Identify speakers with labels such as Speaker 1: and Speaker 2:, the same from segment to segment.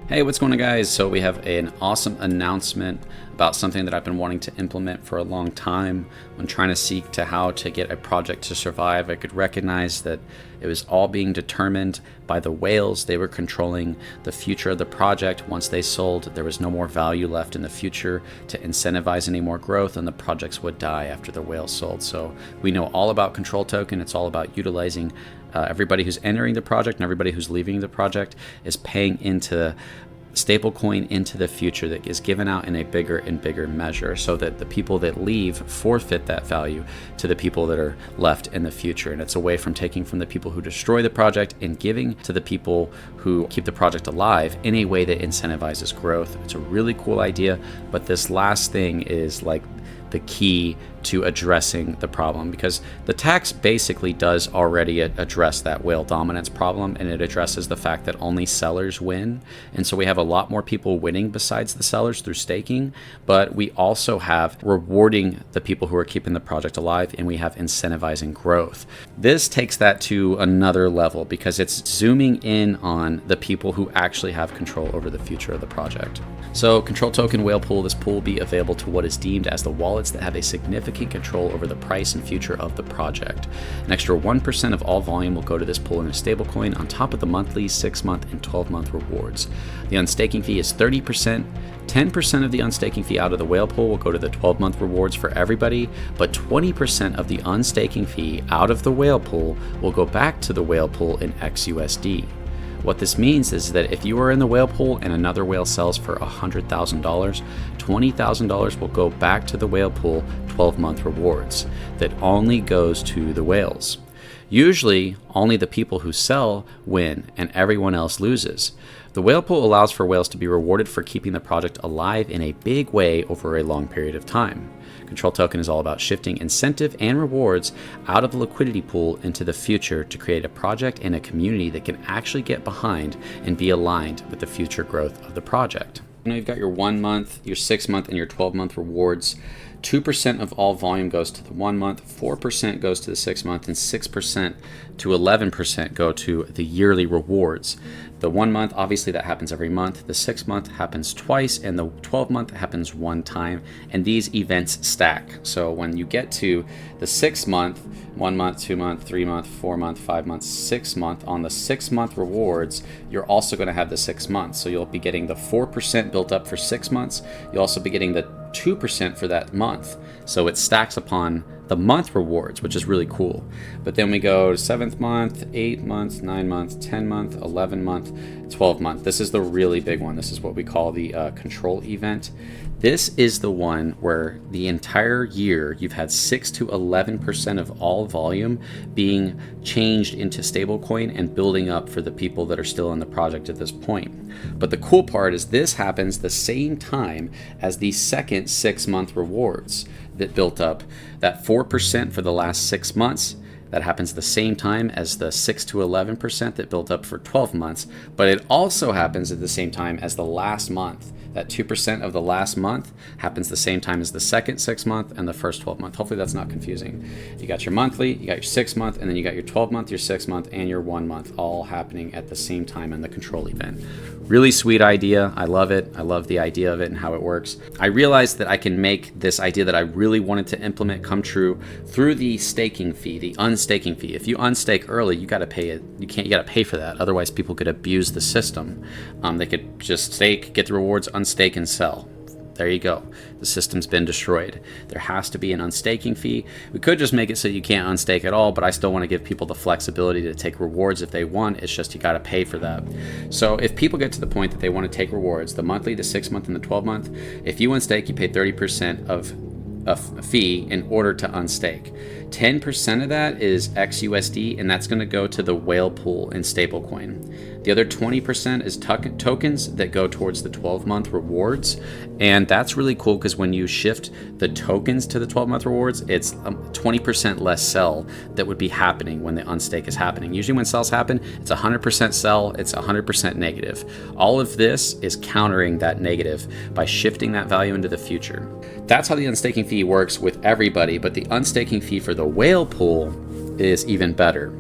Speaker 1: Hey, what's going on, guys? So we have an awesome announcement about something that I've been wanting to implement for a long time. When trying to seek to how to get a project to survive, I could recognize that it was all being determined by the whales. They were controlling the future of the project. Once they sold, there was no more value left in the future to incentivize any more growth, and the projects would die after the whales sold. So we know all about control token. It's all about utilizing everybody who's entering the project and everybody who's leaving the project is paying into stablecoin into the future that is given out in a bigger and bigger measure, so that the people that leave forfeit that value to the people that are left in the future. And it's away from taking from the people who destroy the project and giving to the people who keep the project alive in a way that incentivizes growth. It's a really cool idea, but this last thing is like the key to addressing the problem, because the tax basically does already address that whale dominance problem, and it addresses the fact that only sellers win. And so we have a lot more people winning besides the sellers through staking, but we also have rewarding the people who are keeping the project alive, and we have incentivizing growth. This takes that to another level because it's zooming in on the people who actually have control over the future of the project. So control token whale pool, this pool will be available to what is deemed as the wallets that have a significant control over the price and future of the project. An extra 1% of all volume will go to this pool in a stablecoin on top of the monthly, 6-month, and 12-month rewards. The unstaking fee is 30%. 10% of the unstaking fee out of the whale pool will go to the 12-month rewards for everybody, but 20% of the unstaking fee out of the whale pool will go back to the whale pool in XUSD. What this means is that if you are in the whale pool and another whale sells for $100,000, $20,000 will go back to the whale pool 12-month rewards that only goes to the whales. Usually, only the people who sell win and everyone else loses. The whale pool allows for whales to be rewarded for keeping the project alive in a big way over a long period of time. Control token is all about shifting incentive and rewards out of the liquidity pool into the future to create a project and a community that can actually get behind and be aligned with the future growth of the project. You've got your 1 month, your 6 month, and your 12-month rewards. 2% of all volume goes to the 1 month, 4% goes to the 6 month, and 6% to 11% go to the yearly rewards. The 1 month, obviously that happens every month. The 6 month happens twice, and the 12 month happens one time. And these events stack. So when you get to the 6 month, 1 month, 2 month, 3 month, 4 month, 5 month, 6 month, on the 6 month rewards, you're also going to have the 6 months. So you'll be getting the 4% built up for 6 months. You'll also be getting the 2% for that month. So it stacks upon the month rewards, which is really cool. But then we go to 7th month, 8 month, 9 month, 10 month, 11 month, 12 month. This is the really big one. This is what we call the control event. This is the one where the entire year you've had 6 to 11% of all volume being changed into stablecoin and building up for the people that are still in the project at this point. But the cool part is this happens the same time as the second 6-month rewards that built up. That 4% for the last 6 months, that happens the same time as the 6 to 11% that built up for 12 months, but it also happens at the same time as the last month. That 2% of the last month happens the same time as the second 6 month and the first 12 month. Hopefully that's not confusing. You got your monthly, you got your 6 month, and then you got your 12 month, your 6 month, and your 1 month all happening at the same time in the control event. Really sweet idea. I love it. I love the idea of it and how it works. I realized that I can make this idea that I really wanted to implement come true through the staking fee, the unstaking fee. If you unstake early, you got to pay it. You got to pay for that. Otherwise, people could abuse the system. They could just stake, get the rewards, unstake, and sell. There you go. The system's been destroyed. There has to be an unstaking fee. We could just make it so you can't unstake at all, but I still want to give people the flexibility to take rewards if they want. It's just you got to pay for that. So if people get to the point that they want to take rewards, the monthly, the 6 month, and the 12 month, if you unstake, you pay 30% of a fee in order to unstake. 10% of that is XUSD, and that's going to go to the whale pool in stablecoin. The other 20% is tokens that go towards the 12-month rewards, and that's really cool because when you shift the tokens to the 12-month rewards, it's 20% less sell that would be happening when the unstake is happening. Usually when sells happen, it's 100% sell, it's 100% negative. All of this is countering that negative by shifting that value into the future. That's how the unstaking fee works with everybody, but the unstaking fee for the whale pool is even better.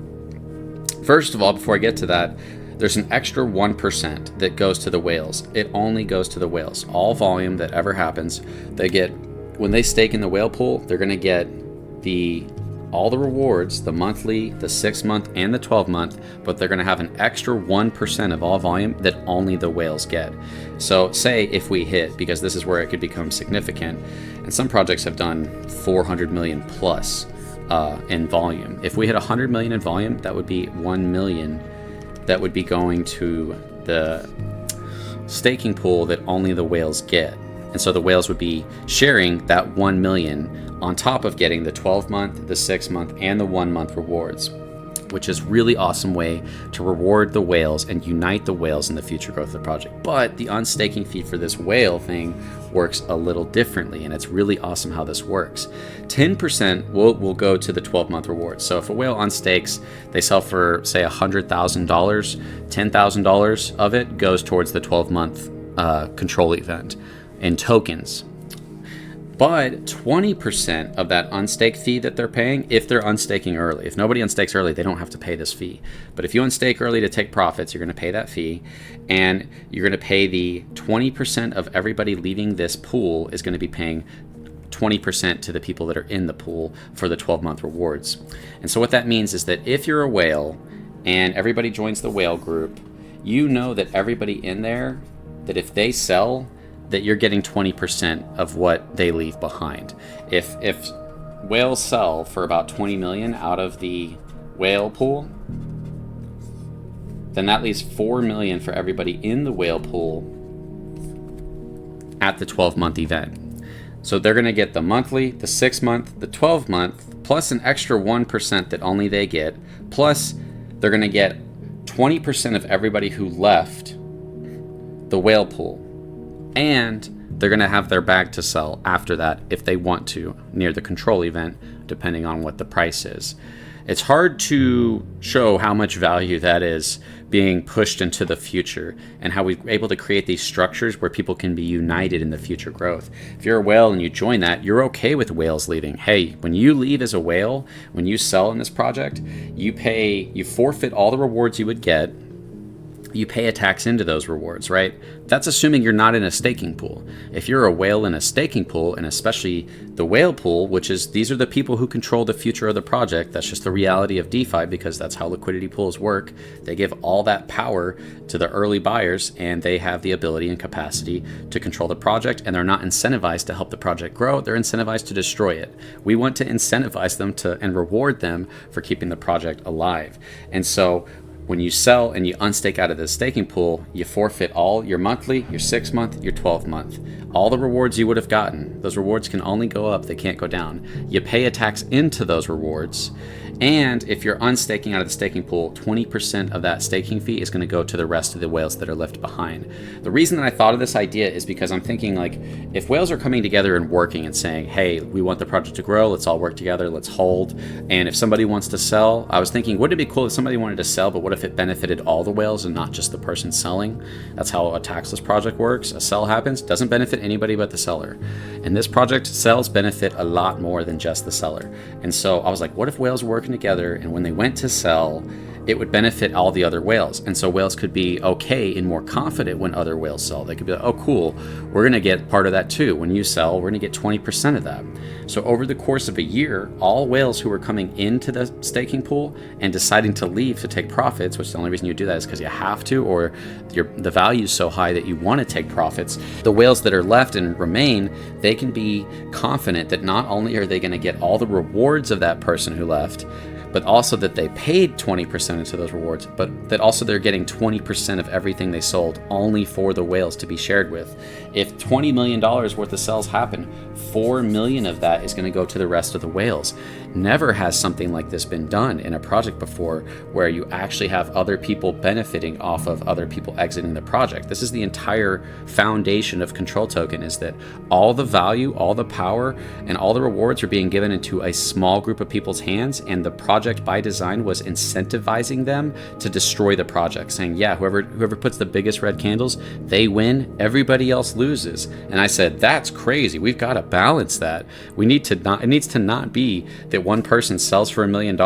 Speaker 1: First of all, before I get to that, there's an extra 1% that goes to the whales. It only goes to the whales. All volume that ever happens, they get, when they stake in the whale pool, they're going to get all the rewards, the monthly, the 6-month, and the 12-month, but they're going to have an extra 1% of all volume that only the whales get. So say if we hit, because this is where it could become significant, and some projects have done 400 million plus in volume. If we hit 100 million in volume, that would be 1 million that would be going to the staking pool that only the whales get. And so the whales would be sharing that 1 million on top of getting the 12-month, the 6-month, and the 1-month rewards, which is really awesome way to reward the whales and unite the whales in the future growth of the project. But the unstaking fee for this whale thing works a little differently, and it's really awesome how this works. 10% will go to the 12-month rewards. So if a whale unstakes, they sell for, say, $100,000, $10,000 of it goes towards the 12-month control event in tokens. But 20% of that unstake fee that they're paying, if they're unstaking early, if nobody unstakes early, they don't have to pay this fee. But if you unstake early to take profits, you're going to pay that fee, and you're going to pay the 20% of everybody leaving this pool is going to be paying 20% to the people that are in the pool for the 12-month rewards. And so what that means is that if you're a whale and everybody joins the whale group, you know that everybody in there, that if they sell, that you're getting 20% of what they leave behind. If whales sell for about 20 million out of the whale pool, then that leaves 4 million for everybody in the whale pool at the 12-month event. So they're going to get the monthly, the 6-month, the 12-month, plus an extra 1% that only they get, plus they're going to get 20% of everybody who left the whale pool. And they're going to have their bag to sell after that if they want to, near the control event, depending on what the price is. It's hard to show how much value that is being pushed into the future, and how we're able to create these structures where people can be united in the future growth. If you're a whale and you join that, you're okay with whales leaving. Hey, when you leave as a whale, when you sell in this project, you forfeit all the rewards you would get. You pay a tax into those rewards, right? That's assuming you're not in a staking pool. If you're a whale in a staking pool, and especially the whale pool, which is, these are the people who control the future of the project. That's just the reality of DeFi, because that's how liquidity pools work. They give all that power to the early buyers, and they have the ability and capacity to control the project, and they're not incentivized to help the project grow. They're incentivized to destroy it. We want to incentivize them and reward them for keeping the project alive. And so when you sell and you unstake out of the staking pool, you forfeit all your monthly, your 6-month, your 12-month. All the rewards you would have gotten, those rewards can only go up, they can't go down. You pay a tax into those rewards, and if you're unstaking out of the staking pool, 20% of that staking fee is going to go to the rest of the whales that are left behind. The reason that I thought of this idea is because I'm thinking, like, if whales are coming together and working and saying, hey, we want the project to grow, let's all work together, let's hold, and if somebody wants to sell, I was thinking, wouldn't it be cool if somebody wanted to sell, but what if it benefited all the whales and not just the person selling? That's how a taxless project works. A sell happens, doesn't benefit anybody but the seller. And this project, sells benefit a lot more than just the seller. And so I was like, what if whales were working together, and when they went to sell, it would benefit all the other whales. And so whales could be okay and more confident when other whales sell. They could be like, oh, cool, we're going to get part of that too. When you sell, we're going to get 20% of that. So over the course of a year, all whales who are coming into the staking pool and deciding to leave to take profits, which the only reason you do that is because you have to, or the value is so high that you want to take profits, the whales that are left and remain, they can be confident that not only are they going to get all the rewards of that person who left, but also that they paid 20% into those rewards, but that also they're getting 20% of everything they sold only for the whales to be shared with. If $20 million worth of sales happen, 4 million of that is going to go to the rest of the whales. Never has something like this been done in a project before, where you actually have other people benefiting off of other people exiting the project. This is the entire foundation of Control Token, is that all the value, all the power, and all the rewards are being given into a small group of people's hands, and the project project by design was incentivizing them to destroy the project, saying, yeah, whoever puts the biggest red candles, they win, everybody else loses. And I said, that's crazy. We've got to balance that. It needs to not be that one person sells for $1 million,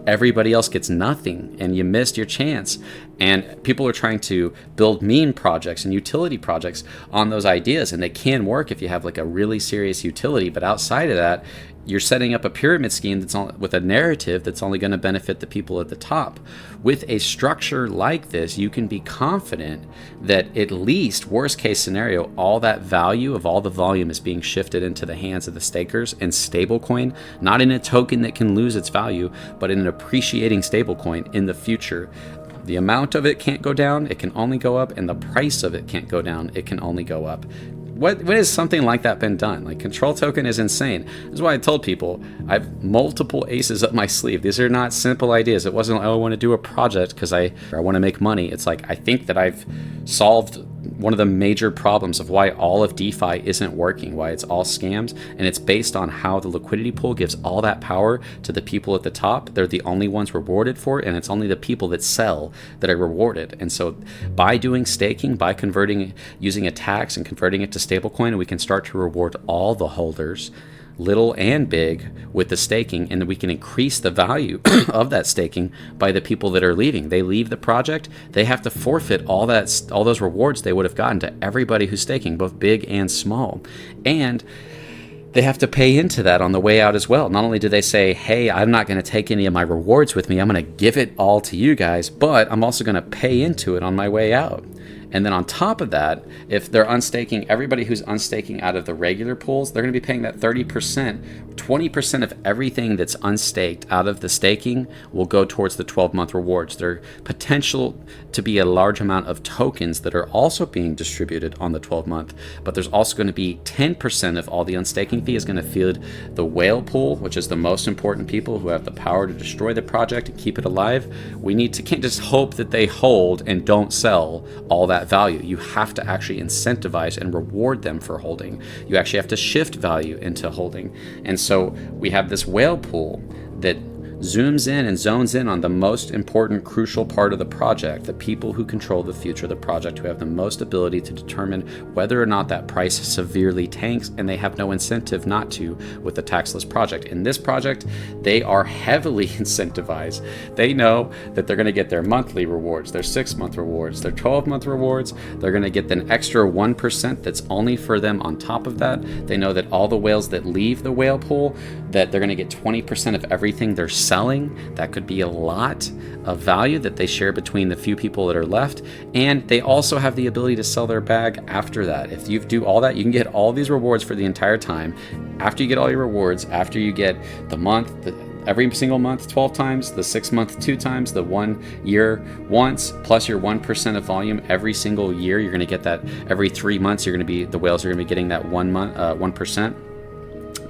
Speaker 1: everybody else gets nothing, and you missed your chance. And people are trying to build meme projects and utility projects on those ideas, and they can work if you have like a really serious utility. But outside of that, you're setting up a pyramid scheme with a narrative that's only going to benefit the people at the top. With a structure like this, you can be confident that at least, worst case scenario, all that value of all the volume is being shifted into the hands of the stakers in stablecoin, not in a token that can lose its value, but in an appreciating stablecoin in the future. The amount of it can't go down, it can only go up, and the price of it can't go down, it can only go up. What has something like that been done? Like, Control Token is insane. That's why I told people I have multiple aces up my sleeve. These are not simple ideas. It wasn't, oh, I want to do a project because I want to make money. It's like, I think that I've solved one of the major problems of why all of DeFi isn't working, why it's all scams, and it's based on how the liquidity pool gives all that power to the people at the top. They're the only ones rewarded for it, and it's only the people that sell that are rewarded. And so by doing staking, by using a tax and converting it to stablecoin, we can start to reward all the holders, little and big, with the staking, and we can increase the value of that staking by the people that are leaving. They leave the project, they have to forfeit all those rewards they would have gotten to everybody who's staking, both big and small. And they have to pay into that on the way out as well. Not only do they say, hey, I'm not going to take any of my rewards with me, I'm going to give it all to you guys, but I'm also going to pay into it on my way out. And then on top of that, if they're unstaking, everybody who's unstaking out of the regular pools, they're going to be paying that 30%. 20% of everything that's unstaked out of the staking will go towards the 12-month rewards. There potential to be a large amount of tokens that are also being distributed on the 12-month, but there's also going to be 10% of all the unstaking fee is going to feed the whale pool, which is the most important people who have the power to destroy the project and keep it alive. Can't just hope that they hold and don't sell all that value. You have to actually incentivize and reward them for holding. You actually have to shift value into holding. And so we have this whale pool that zooms in and zones in on the most important, crucial part of the project, the people who control the future of the project, who have the most ability to determine whether or not that price severely tanks, and they have no incentive not to with the taxless project. In this project, they are heavily incentivized. They know that they're going to get their monthly rewards, their 6-month rewards, their 12-month rewards. They're going to get an extra 1% that's only for them on top of that. They know that all the whales that leave the whale pool, that they're going to get 20% of everything they're selling. That could be a lot of value that they share between the few people that are left. And they also have the ability to sell their bag after that. If you do all that, you can get all these rewards for the entire time. After you get all your rewards, after you get the month, every single month 12 times, the 6-month 2 times, the 1 year once, plus your 1% of volume every single year. You're going to get that every 3 months. The whales are going to be getting that 1%.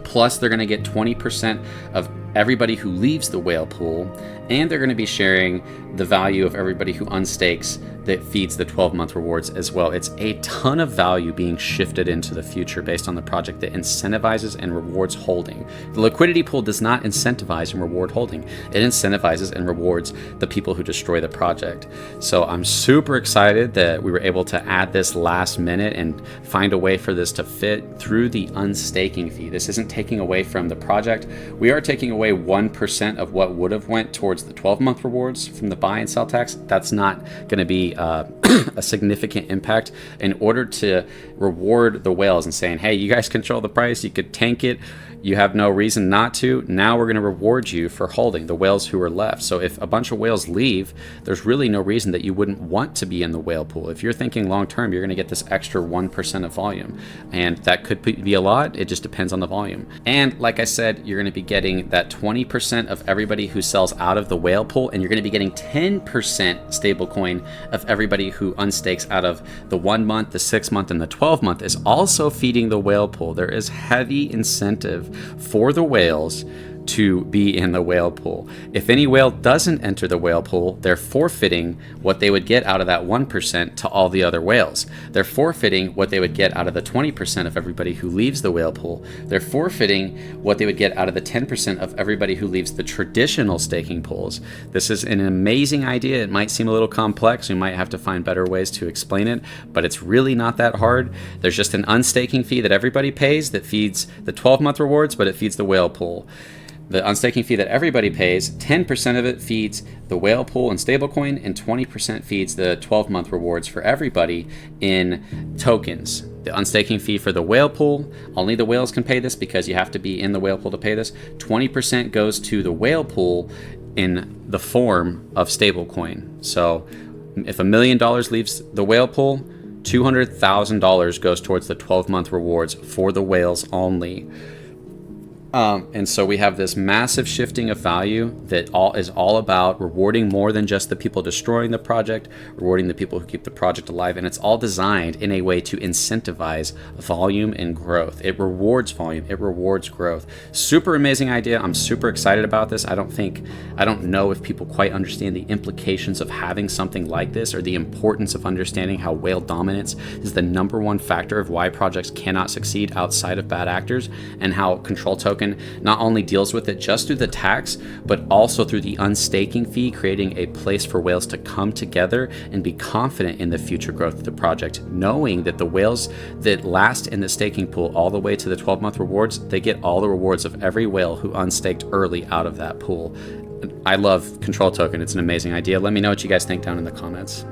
Speaker 1: Plus, they're going to get 20% of everybody who leaves the whale pool, and they're going to be sharing the value of everybody who unstakes that feeds the 12-month rewards as well. It's a ton of value being shifted into the future based on the project that incentivizes and rewards holding. The liquidity pool does not incentivize and reward holding. It incentivizes and rewards the people who destroy the project. So I'm super excited that we were able to add this last minute and find a way for this to fit through the unstaking fee. This isn't taking away from the project. We are taking away 1% of what would have went towards the 12-month rewards from the buy and sell tax. That's not going to be a significant impact. In order to reward the whales and saying, hey, you guys control the price, you could tank it, you have no reason not to. Now we're going to reward you for holding the whales who are left. So if a bunch of whales leave, there's really no reason that you wouldn't want to be in the whale pool. If you're thinking long term, you're going to get this extra 1% of volume. And that could be a lot. It just depends on the volume. And like I said, you're going to be getting that 20% of everybody who sells out of the whale pool, and you're going to be getting 10% stablecoin of everybody who unstakes out of the 1 month, the 6 month, and the 12 month is also feeding the whale pool. There is heavy incentive for the whales to be in the whale pool. If any whale doesn't enter the whale pool, they're forfeiting what they would get out of that 1% to all the other whales. They're forfeiting what they would get out of the 20% of everybody who leaves the whale pool. They're forfeiting what they would get out of the 10% of everybody who leaves the traditional staking pools. This is an amazing idea. It might seem a little complex. We might have to find better ways to explain it, but it's really not that hard. There's just an unstaking fee that everybody pays that feeds the 12-month rewards, but it feeds the whale pool. The unstaking fee that everybody pays, 10% of it feeds the whale pool in stablecoin, and 20% feeds the 12-month rewards for everybody in tokens. The unstaking fee for the whale pool, only the whales can pay this because you have to be in the whale pool to pay this. 20% goes to the whale pool in the form of stablecoin. So if $1 million leaves the whale pool, $200,000 goes towards the 12-month rewards for the whales only. And so we have this massive shifting of value that is all about rewarding more than just the people destroying the project, rewarding the people who keep the project alive. And it's all designed in a way to incentivize volume and growth. It rewards volume. It rewards growth. Super amazing idea. I'm super excited about this. I don't know if people quite understand the implications of having something like this, or the importance of understanding how whale dominance is the #1 factor of why projects cannot succeed outside of bad actors, and how Control Token not only deals with it just through the tax, but also through the unstaking fee, creating a place for whales to come together and be confident in the future growth of the project, knowing that the whales that last in the staking pool all the way to the 12-month rewards, they get all the rewards of every whale who unstaked early out of that pool. I love Control Token. It's an amazing idea. Let me know what you guys think down in the comments.